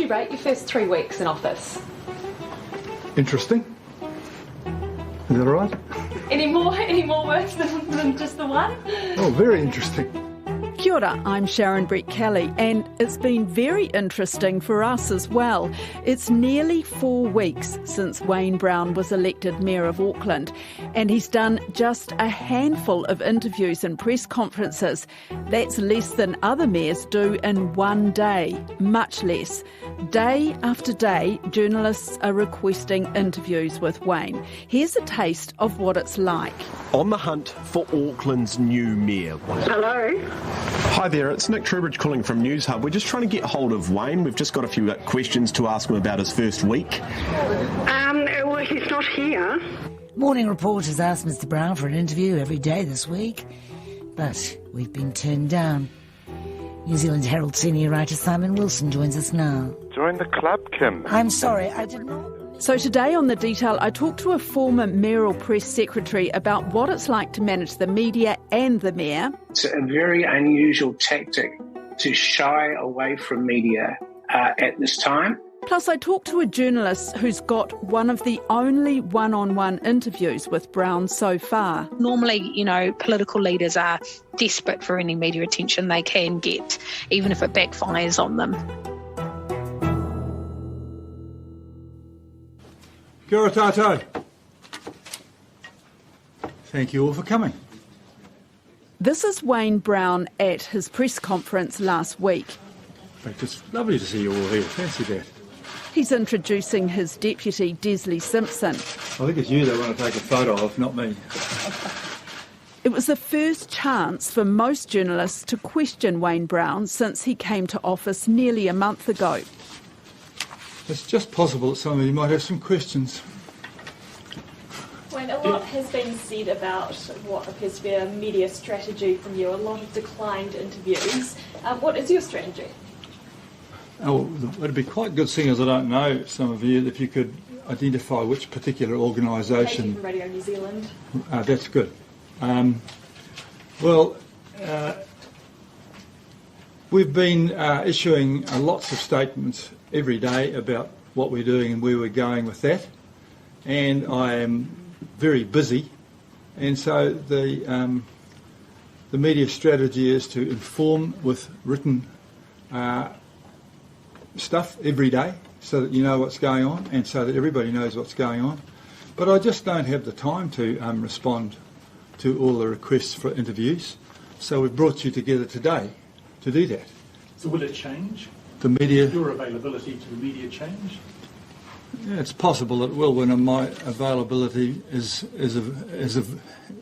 do you rate your first 3 weeks in office? Interesting. Is that all right? Any more words than just the one? Oh, very interesting. Kia ora, I'm Sharon Brett Kelly, and it's been very interesting for us as well. It's nearly 4 weeks since Wayne Brown was elected Mayor of Auckland, and he's done just a handful of interviews and press conferences. That's less than other mayors do in one day, much less. Day after day, journalists are requesting interviews with Wayne. Here's a taste of what it's like. On the hunt for Auckland's new mayor. Hello. Hi there, it's Nick Trubridge calling from News Hub. We're just trying to get hold of Wayne. We've just got a few questions to ask him about his first week. Well, he's not here. Morning Report has asked Mr Brown for an interview every day this week, but we've been turned down. New Zealand Herald senior writer Simon Wilson joins us now. Join the club, Kim. I'm sorry, I did not... So today on The Detail, I talked to a former mayoral press secretary about what it's like to manage the media and the mayor. It's a very unusual tactic to shy away from media at this time. Plus, I talked to a journalist who's got one of the only one-on-one interviews with Brown so far. Normally, political leaders are desperate for any media attention they can get, even if it backfires on them. Kia ora tātou. Thank you all for coming. This is Wayne Brown at his press conference last week. In fact, it's lovely to see you all here. Fancy that. He's introducing his deputy, Desley Simpson. I think it's you they want to take a photo of, not me. It was the first chance for most journalists to question Wayne Brown since he came to office nearly a month ago. It's just possible that some of you might have some questions. When a lot has been said about what appears to be a media strategy from you, a lot of declined interviews. What is your strategy? Oh, it'd be quite good, seeing as I don't know some of you, if you could identify which particular organisation. From Radio New Zealand. That's good. We've been issuing lots of statements every day about what we're doing and where we're going with that, and I am very busy, and so the media strategy is to inform with written stuff every day so that you know what's going on and so that everybody knows what's going on. But I just don't have the time to respond to all the requests for interviews, so we've brought you together today to do that. So will it change? The media... Your availability to the media change? Yeah, it's possible it will when my availability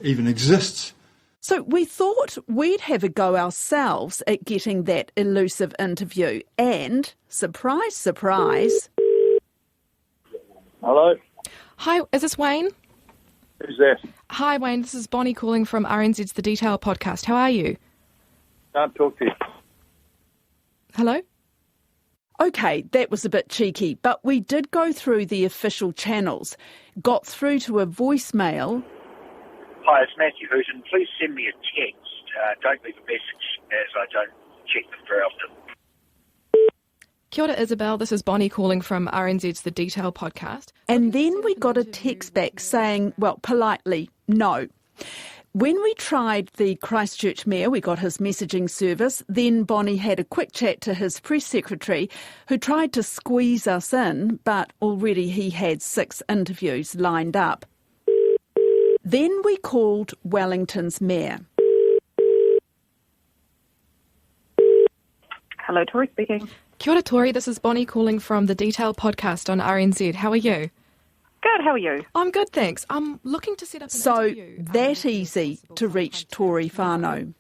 even exists. So we thought we'd have a go ourselves at getting that elusive interview. And, surprise, surprise... Hello? Hi, is this Wayne? Who's that? Hi, Wayne. This is Bonnie calling from RNZ's The Detail podcast. How are you? Can't talk to you. Hello? OK, that was a bit cheeky, but we did go through the official channels, got through to a voicemail. Hi, it's Matthew Hooton. Please send me a text. Don't leave a message, as I don't check them very often. Kia ora, Isabel. This is Bonnie calling from RNZ's The Detail podcast. And then we got a text back saying, well, politely, no. When we tried the Christchurch mayor, we got his messaging service. Then Bonnie had a quick chat to his press secretary, who tried to squeeze us in, but already he had 6 interviews lined up. Then we called Wellington's mayor. Hello, Tori speaking. Kia ora, Tori. This is Bonnie calling from The Detail podcast on RNZ. How are you? Good, how are you? I'm good, thanks. I'm looking to set up an interview. So that easy to reach Tori Whānau?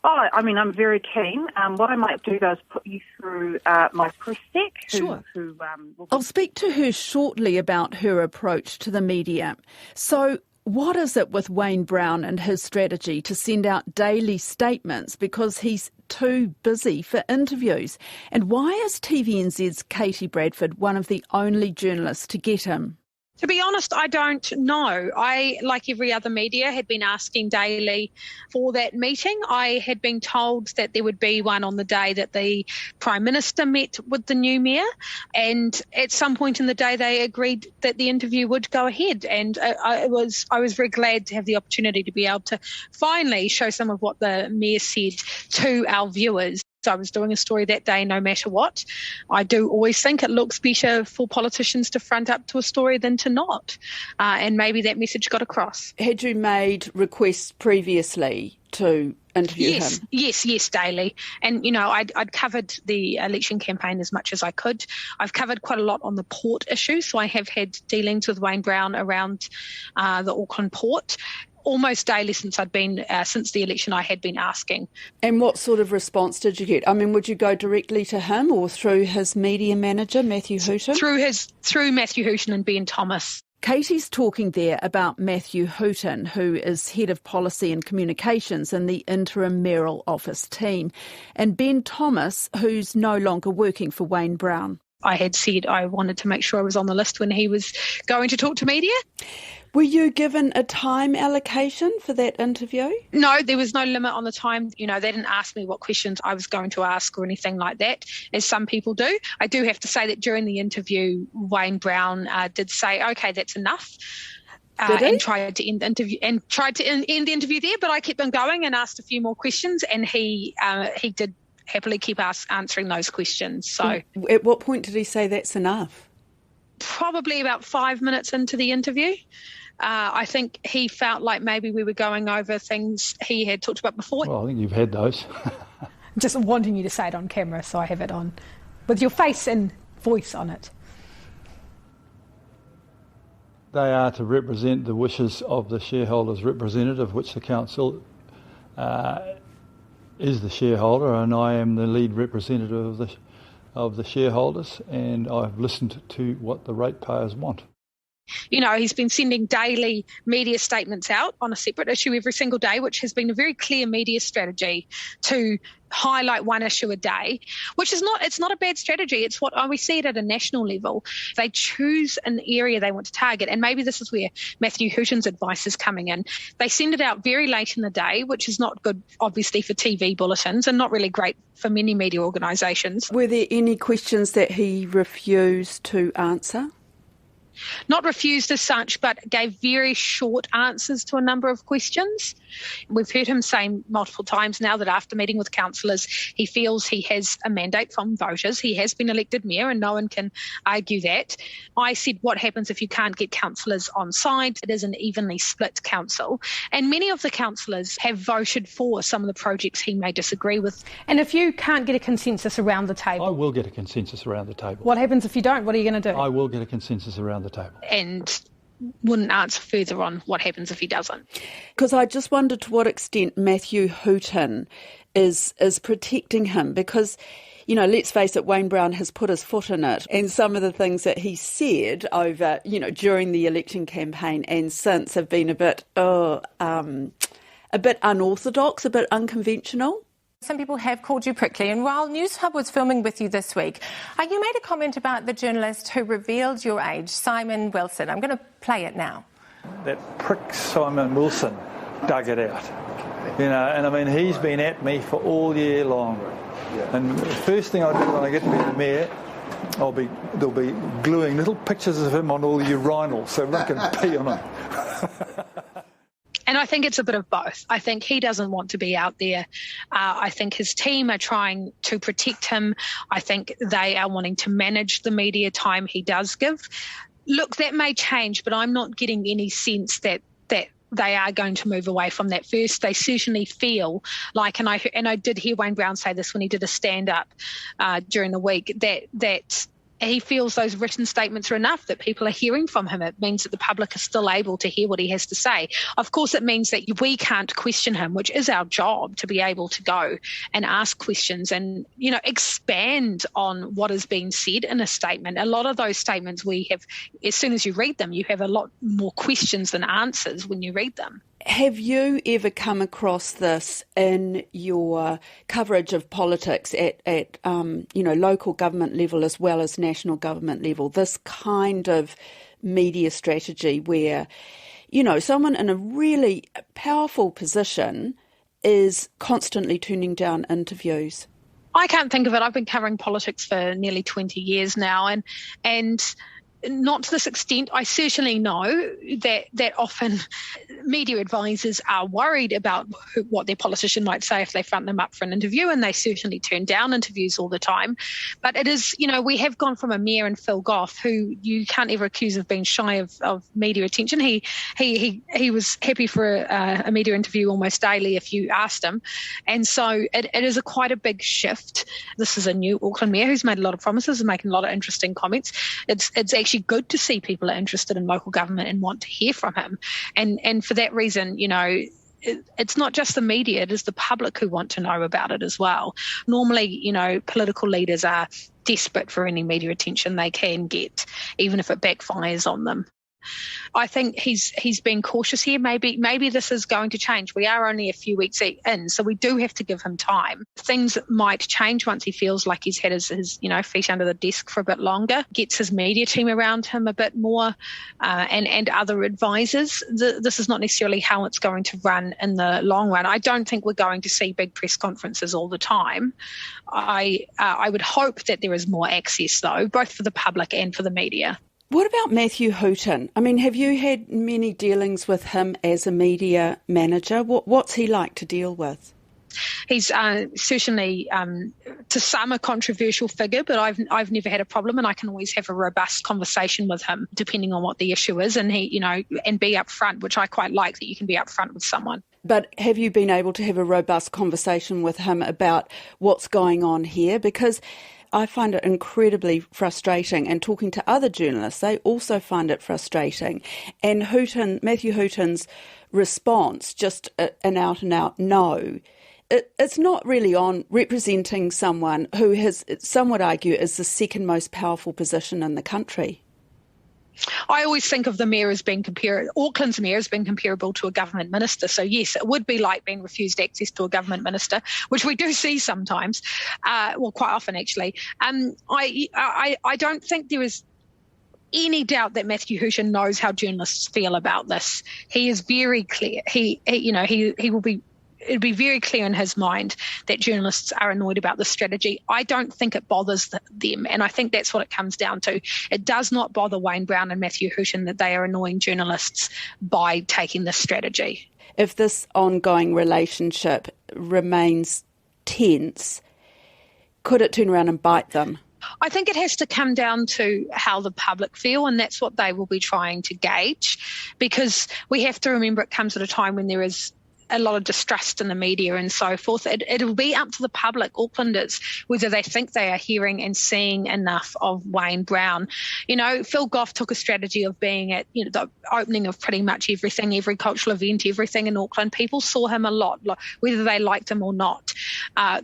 Oh, I mean, I'm very keen. What I might do, though, is put you through my press sec. Sure. I'll speak to her shortly about her approach to the media. So what is it with Wayne Brown and his strategy to send out daily statements because he's too busy for interviews? And why is TVNZ's Katie Bradford one of the only journalists to get him? To be honest, I don't know. I, like every other media, had been asking daily for that meeting. I had been told that there would be one on the day that the Prime Minister met with the new mayor, and at some point in the day they agreed that the interview would go ahead. And I was very glad to have the opportunity to be able to finally show some of what the mayor said to our viewers. I was doing a story that day no matter what. I do always think it looks better for politicians to front up to a story than to not. And maybe that message got across. Had you made requests previously to interview him? Yes, daily. And, I'd covered the election campaign as much as I could. I've covered quite a lot on the port issue, so I have had dealings with Wayne Brown around the Auckland port. Almost daily since since the election, I had been asking. And what sort of response did you get? I mean, would you go directly to him or through his media manager, Matthew Hooton? Through Matthew Hooton and Ben Thomas. Katie's talking there about Matthew Hooton, who is Head of Policy and Communications in the interim mayoral office team, and Ben Thomas, who's no longer working for Wayne Brown. I had said I wanted to make sure I was on the list when he was going to talk to media. Were you given a time allocation for that interview? No, there was no limit on the time. They didn't ask me what questions I was going to ask or anything like that, as some people do. I do have to say that during the interview, Wayne Brown did say, "Okay, that's enough." And tried to end the interview there, but I kept on going and asked a few more questions, and he did happily keep answering those questions. So, at what point did he say that's enough? Probably about 5 minutes into the interview. I think he felt like maybe we were going over things he had talked about before. Well, I think you've had those. Just wanting you to say it on camera, so I have it on with your face and voice on it. They are to represent the wishes of the shareholders' representative, which the council is the shareholder, and I am the lead representative of the shareholders, and I've listened to what the ratepayers want. He's been sending daily media statements out on a separate issue every single day, which has been a very clear media strategy to highlight one issue a day, which is it's not a bad strategy. It's what we see it at a national level. They choose an area they want to target, and maybe this is where Matthew Hooton's advice is coming in. They send it out very late in the day, which is not good, obviously, for TV bulletins and not really great for many media organisations. Were there any questions that he refused to answer? Not refused as such, but gave very short answers to a number of questions. We've heard him say multiple times now that after meeting with councillors, he feels he has a mandate from voters. He has been elected mayor and no one can argue that. I said, what happens if you can't get councillors on side? It is an evenly split council. And many of the councillors have voted for some of the projects he may disagree with. And if you can't get a consensus around the table? I will get a consensus around the table. What happens if you don't? What are you going to do? I will get a consensus around the table. And wouldn't answer further on what happens if he doesn't. Because I just wondered to what extent Matthew Hooton is protecting him, because, let's face it, Wayne Brown has put his foot in it, and some of the things that he said over, during the election campaign and since have been a bit unorthodox, a bit unconventional. Some people have called you prickly, and while News Hub was filming with you this week, you made a comment about the journalist who revealed your age, Simon Wilson. I'm going to play it now. That prick Simon Wilson dug it out, and I mean, he's been at me for all year long. And the first thing I do when I get to be the mayor, they'll be gluing little pictures of him on all the urinals so I can pee on them. And I think it's a bit of both. I think he doesn't want to be out there. I think his team are trying to protect him. I think they are wanting to manage the media time he does give. Look, that may change, but I'm not getting any sense that they are going to move away from that first. They certainly feel like, and I did hear Wayne Brown say this when he did a stand-up during the week, that he feels those written statements are enough, that people are hearing from him. It means that the public is still able to hear what he has to say. Of course, it means that we can't question him, which is our job, to be able to go and ask questions and, expand on what is being said in a statement. A lot of those statements we have, as soon as you read them, you have a lot more questions than answers when you read them. Have you ever come across this in your coverage of politics at local government level as well as national government level, this kind of media strategy where, you know, someone in a really powerful position is constantly turning down interviews? I can't think of it. I've been covering politics for nearly 20 years now, and not to this extent. I certainly know that often media advisors are worried about what their politician might say if they front them up for an interview, and they certainly turn down interviews all the time. But it is, you know, we have gone from a mayor and Phil Goff, who you can't ever accuse of being shy of media attention. He was happy for a media interview almost daily if you asked him. And so it is quite a big shift. This is a new Auckland mayor who's made a lot of promises and making a lot of interesting comments. It's actually good to see people are interested in local government and want to hear from him. And for that reason, you know, it's not just the media, it is the public who want to know about it as well. Normally, you know, political leaders are desperate for any media attention they can get, even if it backfires on them. I think he's been cautious here. Maybe this is going to change. We are only a few weeks in, so we do have to give him time. Things might change once he feels like he's had his you know, feet under the desk for a bit longer, gets his media team around him a bit more, and other advisors. This is not necessarily how it's going to run in the long run. I don't think we're going to see big press conferences all the time. I would hope that there is more access, though, both for the public and for the media. What about Matthew Hooton? I mean, have you had many dealings with him as a media manager? What's he like to deal with? He's certainly, to some, a controversial figure, but I've never had a problem, and I can always have a robust conversation with him, depending on what the issue is, and and be upfront, which I quite like, that you can be upfront with someone. But have you been able to have a robust conversation with him about what's going on here? Because I find it incredibly frustrating, and talking to other journalists, they also find it frustrating. And Matthew Hooton's response, just an out-and-out no, it's not really on representing someone who has, some would argue, is the second most powerful position in the country. I always think of the mayor as being Auckland's mayor as being comparable to a government minister. So yes, it would be like being refused access to a government minister, which we do see sometimes, well, quite often actually. I don't think there is any doubt that Matthew Hooton knows how journalists feel about this. He is very clear. It'd be very clear in his mind that journalists are annoyed about this strategy. I don't think it bothers them, and I think that's what it comes down to. It does not bother Wayne Brown and Matthew Hooton that they are annoying journalists by taking this strategy. If this ongoing relationship remains tense, could it turn around and bite them? I think it has to come down to how the public feel, and that's what they will be trying to gauge, because we have to remember it comes at a time when there is a lot of distrust in the media and so forth. It'll be up to the public, Aucklanders, whether they think they are hearing and seeing enough of Wayne Brown. You know, Phil Goff took a strategy of being at, you know, the opening of pretty much everything, every cultural event, everything in Auckland. People saw him a lot, whether they liked him or not.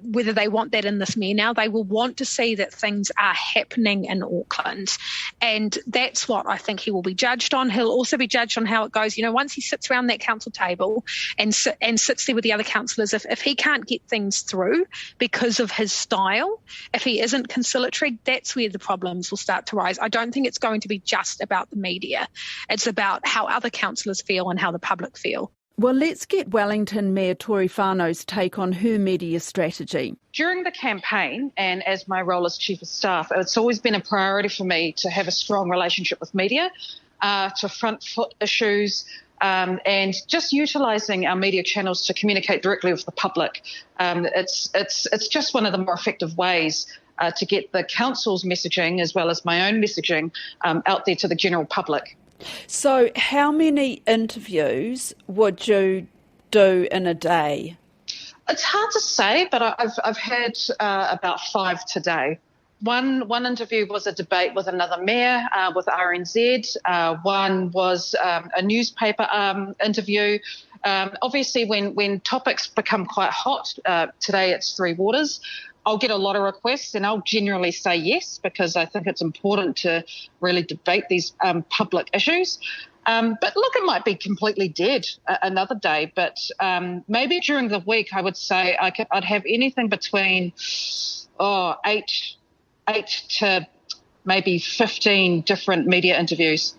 Whether they want that in this mayor now, they will want to see that things are happening in Auckland. And that's what I think he will be judged on. He'll also be judged on how it goes. You know, once he sits around that council table and sits there with the other councillors, if he can't get things through because of his style, if he isn't conciliatory, that's where the problems will start to rise. I don't think it's going to be just about the media. It's about how other councillors feel and how the public feel. Well, let's get Wellington Mayor Tori Whānau's take on her media strategy. During the campaign, and as my role as Chief of Staff, it's always been a priority for me to have a strong relationship with media, to front foot issues, and just utilising our media channels to communicate directly with the public. It's just one of the more effective ways to get the council's messaging as well as my own messaging out there to the general public. So how many interviews would you do in a day? It's hard to say, but I've had about 5 today. One interview was a debate with another mayor with RNZ. One was a newspaper interview. Obviously, when topics become quite hot, today it's Three Waters, I'll get a lot of requests and I'll generally say yes, because I think it's important to really debate these public issues. But look, it might be completely dead another day, but maybe during the week I would say I'd have anything between 8 to maybe 15 different media interviews.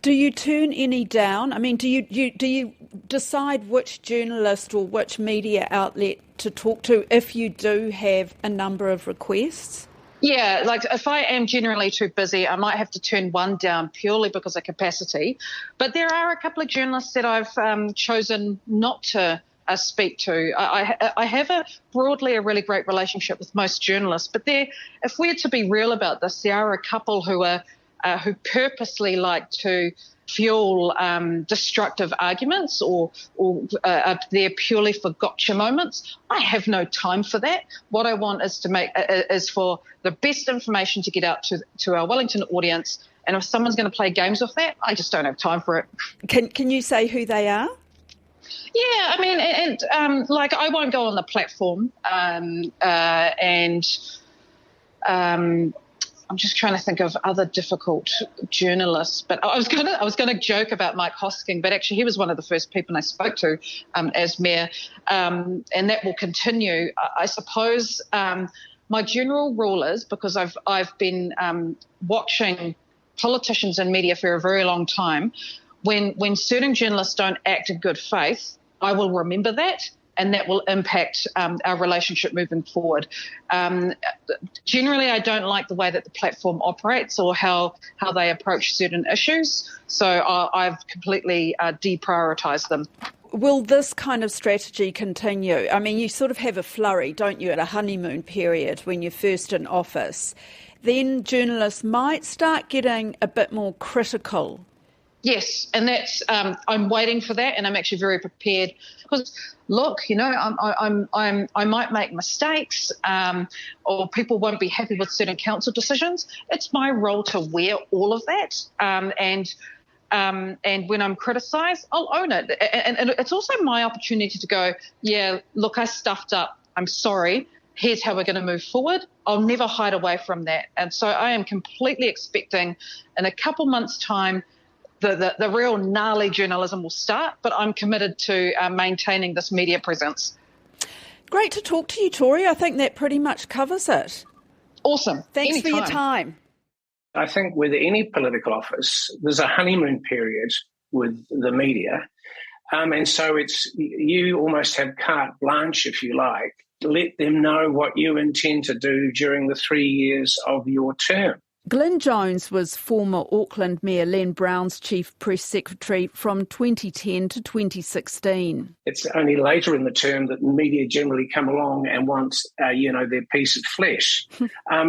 Do you turn any down? I mean, do you decide which journalist or which media outlet to talk to if you do have a number of requests? Yeah, like if I am generally too busy, I might have to turn one down purely because of capacity. But there are a couple of journalists that I've chosen not to speak to. I have broadly a really great relationship with most journalists, but if we're to be real about this, there are a couple who purposely like to fuel destructive arguments or they're purely for gotcha moments. I have no time for that. What I want is for the best information to get out to our Wellington audience, and if someone's going to play games with that, I just don't have time for it. Can you say who they are? Yeah, I mean, and like I won't go on the platform, I'm just trying to think of other difficult journalists. But I was gonna joke about Mike Hosking, but actually he was one of the first people I spoke to as mayor, and that will continue. I suppose my general rule is, because I've been watching politicians and media for a very long time. When certain journalists don't act in good faith, I will remember that, and that will impact our relationship moving forward. Generally, I don't like the way that the platform operates or how they approach certain issues, so I've completely deprioritised them. Will this kind of strategy continue? I mean, you sort of have a flurry, don't you, at a honeymoon period when you're first in office. Then journalists might start getting a bit more critical. Yes, and that's I'm waiting for that, and I'm actually very prepared because, look, you know, I might make mistakes, or people won't be happy with certain council decisions. It's my role to wear all of that, and when I'm criticised, I'll own it, and it's also my opportunity to go, yeah, look, I stuffed up. I'm sorry. Here's how we're going to move forward. I'll never hide away from that, and so I am completely expecting in a couple months' time. The real gnarly journalism will start, but I'm committed to maintaining this media presence. Great to talk to you, Tori. I think that pretty much covers it. Awesome. Thanks for your time. I think with any political office, there's a honeymoon period with the media. And so you almost have carte blanche, if you like. Let them know what you intend to do during the 3 years of your term. Glyn Jones was former Auckland Mayor Len Brown's chief press secretary from 2010 to 2016. It's only later in the term that the media generally come along and want, their piece of flesh.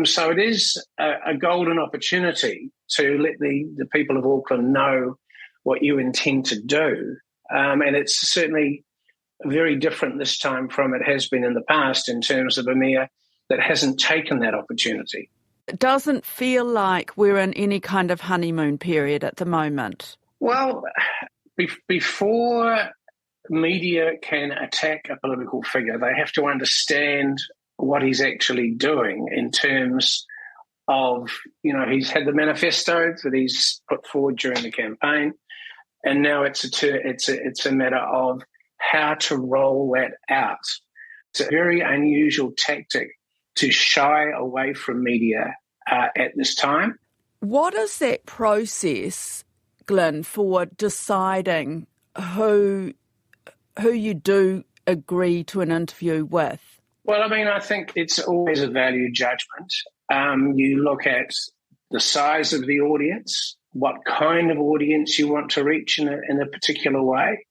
So it is a golden opportunity to let the people of Auckland know what you intend to do. And it's certainly very different this time from it has been in the past in terms of a mayor that hasn't taken that opportunity. It doesn't feel like we're in any kind of honeymoon period at the moment. Well, before media can attack a political figure, they have to understand what he's actually doing in terms of, he's had the manifesto that he's put forward during the campaign, and now it's a matter of how to roll that out. It's a very unusual tactic to shy away from media at this time. What is that process, Glyn, for deciding who you do agree to an interview with? Well, I mean, I think it's always a value judgment. You look at the size of the audience, what kind of audience you want to reach in a particular way.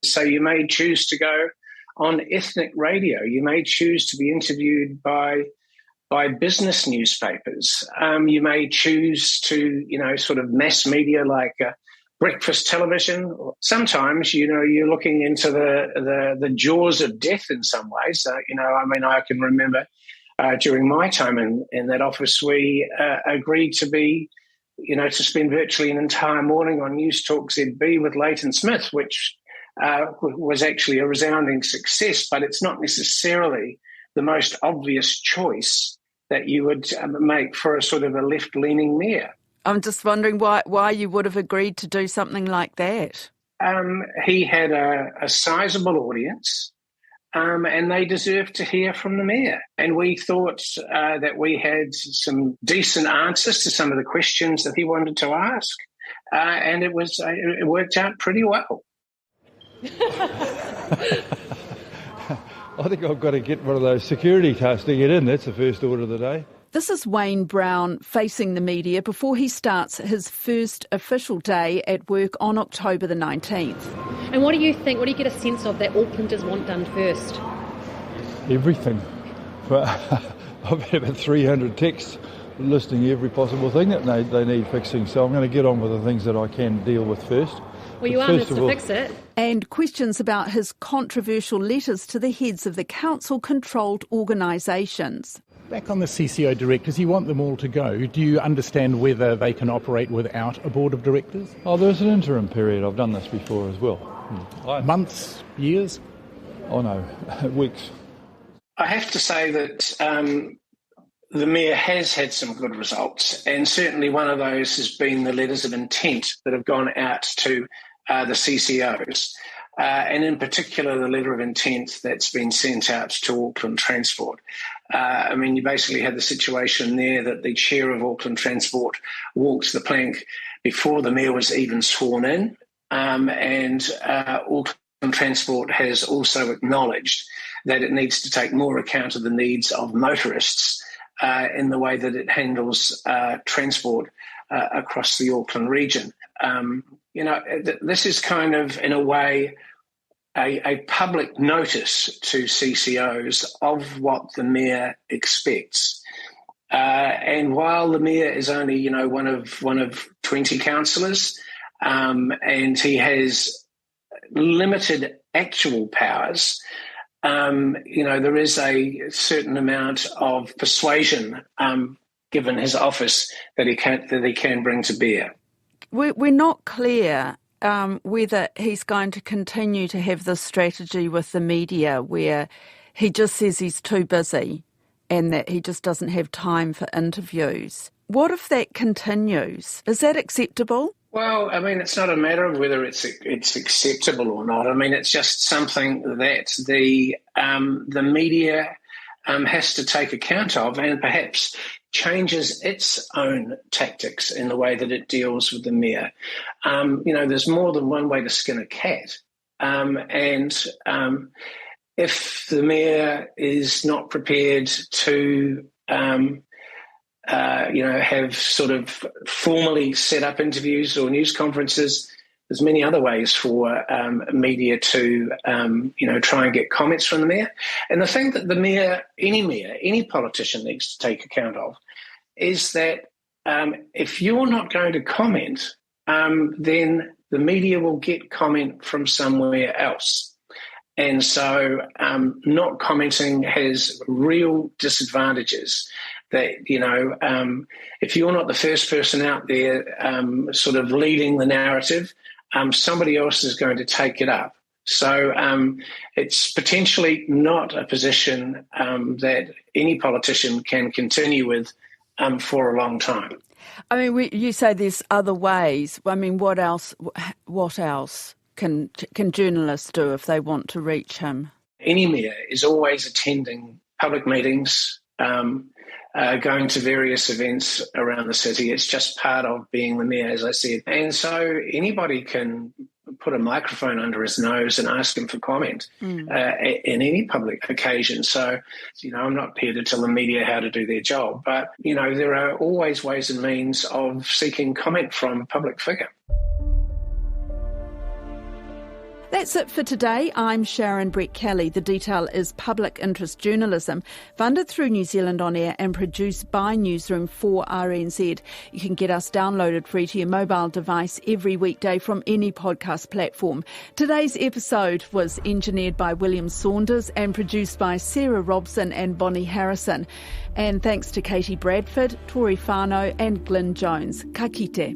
So you may choose to go on ethnic radio. You may choose to be interviewed by business newspapers. You may choose to, sort of mass media like breakfast television. Sometimes, you're looking into the jaws of death in some ways. I can remember during my time in that office, we agreed to be, to spend virtually an entire morning on News Talk ZB with Leighton Smith, which was actually a resounding success, but it's not necessarily the most obvious choice that you would make for a sort of a left-leaning mayor. I'm just wondering why you would have agreed to do something like that. He had a sizable audience, and they deserved to hear from the mayor. And we thought that we had some decent answers to some of the questions that he wanted to ask. and it worked out pretty well. I think I've got to get one of those security tasks to get in. That's the first order of the day. This is Wayne Brown facing the media before he starts his first official day at work on October the 19th. And what do you think, what do you get a sense of that Aucklanders want done first? Everything. I've had about 300 texts listing every possible thing that they need fixing, so I'm going to get on with the things that I can deal with first. Well, you are Mr. Fix-It. And questions about his controversial letters to the heads of the council-controlled organisations. Back on the CCO directors, you want them all to go. Do you understand whether they can operate without a board of directors? Oh, there's an interim period. I've done this before as well. Months, years? Oh no, weeks. I have to say that the Mayor has had some good results, and certainly one of those has been the letters of intent that have gone out to the CCOs, and in particular the letter of intent that's been sent out to Auckland Transport. I mean, you basically had the situation there that the chair of Auckland Transport walked the plank before the Mayor was even sworn in, and Auckland Transport has also acknowledged that it needs to take more account of the needs of motorists in the way that it handles transport across the Auckland region. This is kind of, in a way, a public notice to CCOs of what the Mayor expects. And while the Mayor is only, one of 20 councillors, and he has limited actual powers, there is a certain amount of persuasion given his office that he can bring to bear. We're not clear whether he's going to continue to have this strategy with the media where he just says he's too busy and that he just doesn't have time for interviews. What if that continues? Is that acceptable? Well, I mean, it's not a matter of whether it's acceptable or not. I mean, it's just something that the media has to take account of, and perhaps changes its own tactics in the way that it deals with the Mayor. There's more than one way to skin a cat. If the Mayor is not prepared to have sort of formally set up interviews or news conferences, there's many other ways for media to, try and get comments from the Mayor. And the thing that the Mayor, any politician needs to take account of is that if you're not going to comment, then the media will get comment from somewhere else. And so not commenting has real disadvantages. That, if you're not the first person out there sort of leading the narrative, somebody else is going to take it up. So it's potentially not a position that any politician can continue with for a long time. I mean, you say there's other ways. I mean, what else can journalists do if they want to reach him? Any mayor is always attending public meetings, going to various events around the city. It's just part of being the mayor, as I said. And so anybody can put a microphone under his nose and ask him for comment in any public occasion. So, I'm not here to tell the media how to do their job, but, there are always ways and means of seeking comment from a public figure. That's it for today. I'm Sharon Brett-Kelly. The Detail is public interest journalism, funded through New Zealand On Air and produced by Newsroom for RNZ. You can get us downloaded free to your mobile device every weekday from any podcast platform. Today's episode was engineered by William Saunders and produced by Sarah Robson and Bonnie Harrison. And thanks to Katie Bradford, Tori Whānau and Glyn Jones. Ka kite.